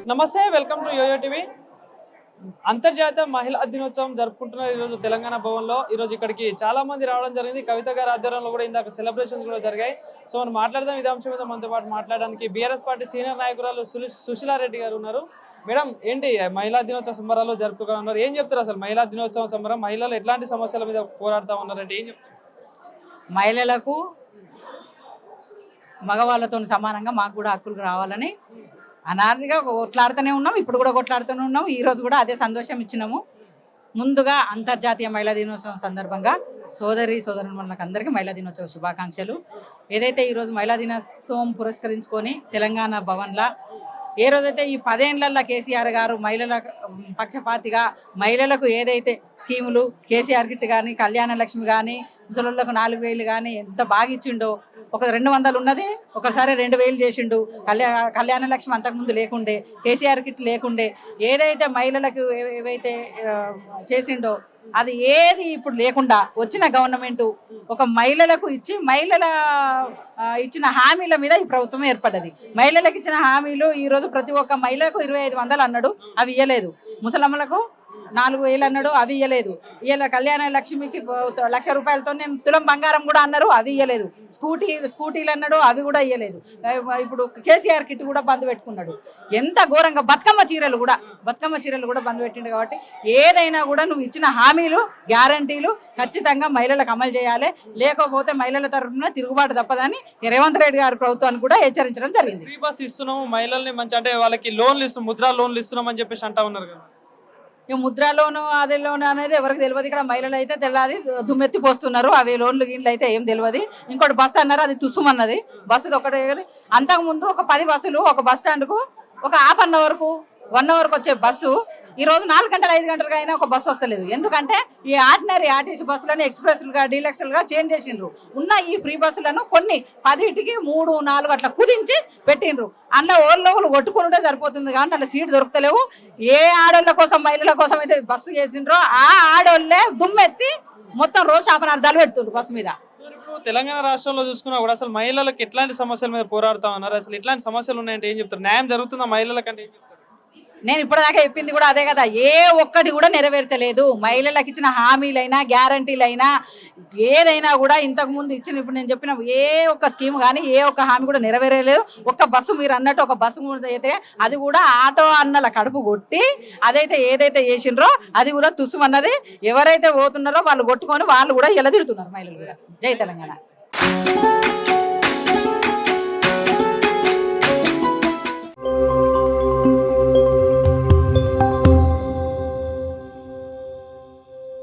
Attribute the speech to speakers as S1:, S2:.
S1: నమస్తే, welcome to yo-yo TV. అంతర్జాతీయ మహిళా దినోత్సవం జరుపుకుంటున్న ఈరోజు తెలంగాణ భవన్లో ఈరోజు ఇక్కడికి చాలా మంది రావడం జరిగింది. కవిత గారి ఆధ్వర్యంలో కూడా ఇందాక సెలబ్రేషన్స్ కూడా జరిగాయి. సో మనం మాట్లాడదాం ఇదే అంశం మీద. మనతో పాటు మాట్లాడడానికి బీఆర్ఎస్ పార్టీ సీనియర్ నాయకురాలు సుశీలారెడ్డి గారు ఉన్నారు. మేడం, ఏంటి మహిళా దినోత్సవ సంబరాలు జరుపుకున్నారు, ఏం చెప్తారు? అసలు మహిళా దినోత్సవం సంబరం మహిళలు ఎట్లాంటి సమస్యల మీద పోరాడుతూ ఉన్నారంటే ఏం చెప్తారు?
S2: మహిళలకు మగవాళ్ళతో సమానంగా మాకు కూడా హక్కులు రావాలని అనాదిగా కొట్లాడుతూనే ఉన్నాం. ఇప్పుడు కూడా కొట్లాడుతూనే ఉన్నాం. ఈరోజు కూడా అదే సంతోషం ఇచ్చినాము. ముందుగా అంతర్జాతీయ మహిళా దినోత్సవం సందర్భంగా సోదరులకు అందరికీ మహిళా దినోత్సవ శుభాకాంక్షలు. ఏదైతే ఈరోజు మహిళా దినోత్సవం పురస్కరించుకొని తెలంగాణ భవన్లో ఏ రోజైతే ఈ 10 ఏళ్లలో కేసీఆర్ గారు మహిళల పక్షపాతిగా మహిళలకు ఏదైతే స్కీములు కేసీఆర్ కిట్ కానీ కళ్యాణ లక్ష్మి కానీ ముసలోళ్ళకు 4000 కానీ ఎంత బాగా ఇచ్చిండో, ఒక 200 ఉన్నది ఒకసారి 2000 చేసిండు. కళ్యాణ లక్ష్మి అంతకుముందు లేకుండే, కేసీఆర్ కిట్ లేకుండే, ఏదైతే మహిళలకు ఏవైతే చేసిండో అది ఏది ఇప్పుడు లేకుండా వచ్చిన గవర్నమెంట్ ఒక మహిళలకు ఇచ్చి మహిళల ఇచ్చిన హామీల మీద ఈ ప్రభుత్వం ఏర్పడ్డది. మహిళలకు ఇచ్చిన హామీలు ఈరోజు ప్రతి ఒక్క మహిళకు 2500 అన్నాడు, అవి ఇవ్వలేదు. ముసలమ్మలకు 4000 అన్నాడు, అవి ఇవ్వలేదు. ఇలా కళ్యాణ లక్ష్మికి 1,00,000 రూపాయలతో నేను తులం బంగారం కూడా అన్నారు, అవి ఇవ్వలేదు. స్కూటీలు అన్నాడు, అవి కూడా ఇవ్వలేదు. ఇప్పుడు కేసీఆర్ కిట్ కూడా బంద్ పెట్టుకున్నాడు. ఎంత ఘోరంగా బతుకమ్మ చీరలు కూడా బంద్ పెట్టిండు. కాబట్టి ఏదైనా కూడా నువ్వు ఇచ్చిన హామీలు గ్యారంటీలు ఖచ్చితంగా మహిళలకు అమలు చేయాలి, లేకపోతే మహిళల తరఫున తిరుగుబాటు తప్పదని రేవంత్ రెడ్డి గారి ప్రభుత్వాన్ని కూడా హెచ్చరించడం జరిగింది.
S1: ఫ్రీ బస్ ఇస్తున్నాము మహిళల్ని, మంచి అంటే వాళ్ళకి లోన్లు ఇస్తున్నాం, ముద్రా లోన్లు ఇస్తున్నాం అని చెప్పేసి అంటా ఉన్నారు కదా.
S2: ఇక ముద్రా లోను అదే లోన్ అనేది ఎవరికి తెలియదు. ఇక్కడ మహిళలు అయితే తెల్లారి దుమ్మెత్తి పోస్తున్నారు. అవి లోన్లు గిన్లు అయితే ఏం తెలియదు. ఇంకోటి బస్సు అన్నారు, అది తుస్సుమన్నది. బస్సు ఒకటి అంతకుముందు ఒక 10 బస్సులు ఒక బస్ స్టాండ్కు ఒక హాఫ్ అన్ అవర్కు 1 అవర్కు వచ్చే బస్సు ఈరోజు 4 గంటలు 5 గంటలుగా అయినా ఒక బస్సు వస్తలేదు. ఎందుకంటే ఈ ఆర్డినరీ ఆర్టీసీ బస్సులను ఎక్స్ప్రెస్లుగా డీలక్స్లుగా చేంజ్ చేసిండ్రు. ఉన్న ఈ ఫ్రీ బస్సులను కొన్ని 10కి 3, 4 అట్లా కుదించి పెట్టిండ్రు. అందులో ఓళ్ళు కొట్టుకుంటే సరిపోతుంది కానీ అట్లా సీట్ దొరుకుతలేవు. ఏ ఆడోళ్ళ కోసం మహిళల కోసం అయితే బస్సు చేసిండ్రో ఆ ఆడోళ్ళే దుమ్మెత్తి మొత్తం రోజు శాపనార్థాలు పెడుతుండ్రు బస్సు మీద.
S1: తెలంగాణ రాష్ట్రంలో చూసుకున్నా కూడా అసలు మహిళలకు ఎట్లాంటి సమస్యల మీద పోరాడుతా ఉన్నారు? అసలు ఎట్లాంటి సమస్యలు ఉన్నాయంటే ఏం చెప్తారు? న్యాయం జరుగుతుందా మహిళలకంటే ఏం చెప్తారు?
S2: నేను ఇప్పటిదాకా చెప్పింది కూడా అదే కదా. ఏ ఒక్కటి కూడా నెరవేర్చలేదు. మహిళలకు ఇచ్చిన హామీలైనా గ్యారంటీలైనా ఏదైనా కూడా ఇంతకుముందు ఇచ్చిన ఇప్పుడు నేను చెప్పిన ఏ ఒక్క స్కీమ్ కానీ ఏ ఒక్క హామీ కూడా నెరవేరలేదు. ఒక్క బస్సు మీరు అన్నట్టు ఒక బస్సు అయితే అది కూడా ఆటో అన్నల కడుపు కొట్టి అదైతే ఏదైతే చేసిండ్రో అది కూడా తుస్సుమన్నది. ఎవరైతే పోతున్నారో వాళ్ళు కొట్టుకొని వాళ్ళు కూడా ఇలా తిడుతున్నారు మహిళలు కూడా. జై తెలంగాణ.